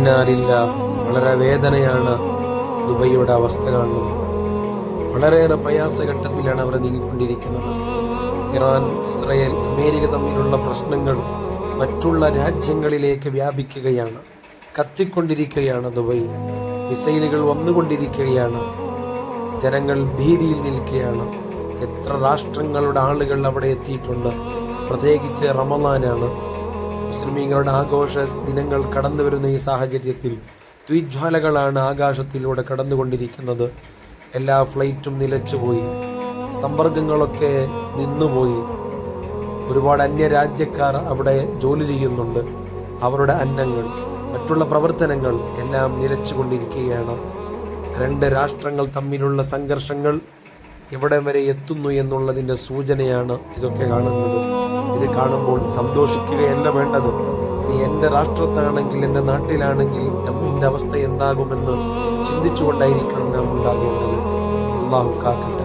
ഇന്നാലില്ല. വളരെ വേദനയാണ് ദുബൈയുടെ അവസ്ഥ കാണുന്നത്. വളരെയേറെ പ്രയാസഘട്ടത്തിലാണ് അവർ നീങ്ങിക്കൊണ്ടിരിക്കുന്നത്. ഇറാൻ, ഇസ്രയേൽ, അമേരിക്ക തമ്മിലുള്ള പ്രശ്നങ്ങൾ മറ്റുള്ള രാജ്യങ്ങളിലേക്ക് വ്യാപിക്കുകയാണ്. കത്തിക്കൊണ്ടിരിക്കുകയാണ് ദുബൈ. മിസൈലുകൾ വന്നുകൊണ്ടിരിക്കുകയാണ്. ജനങ്ങൾ ഭീതിയിൽ നിൽക്കുകയാണ്. എത്ര രാഷ്ട്രങ്ങളുടെ ആളുകൾ അവിടെ എത്തിയിട്ടുണ്ട്. പ്രത്യേകിച്ച് റമളാനാണ്, മുസ്ലിമീങ്ങളുടെ ആഘോഷ ദിനങ്ങൾ കടന്നു വരുന്ന ഈ സാഹചര്യത്തിൽ തീജ്വാലകളാണ് ആകാശത്തിലൂടെ കടന്നുകൊണ്ടിരിക്കുന്നത്. എല്ലാ ഫ്ലൈറ്റും നിലച്ചുപോയി, സമ്പർക്കങ്ങളൊക്കെ നിന്നുപോയി. ഒരുപാട് അന്യരാജ്യക്കാർ അവിടെ ജോലി ചെയ്യുന്നുണ്ട്. അവരുടെ അന്നങ്ങൾ, മറ്റുള്ള പ്രവർത്തനങ്ങൾ എല്ലാം നിലച്ചുകൊണ്ടിരിക്കുകയാണ്. രണ്ട് രാഷ്ട്രങ്ങൾ തമ്മിലുള്ള സംഘർഷങ്ങൾ എവിടെ വരെ എത്തുന്നു എന്നുള്ളതിൻ്റെ സൂചനയാണ് ഇതൊക്കെ കാണുന്നത്. ഇത് കാണുമ്പോൾ സന്തോഷിക്കുകയല്ല വേണ്ടത്. ഇത് എൻ്റെ രാഷ്ട്രത്താണെങ്കിൽ, എൻ്റെ നാട്ടിലാണെങ്കിൽ എൻ്റെ അവസ്ഥ എന്താകുമെന്ന് ചിന്തിച്ചുകൊണ്ടായിരിക്കണം നാം ഉണ്ടാകേണ്ടത്. അല്ലാഹു കാക്കട്ടെ.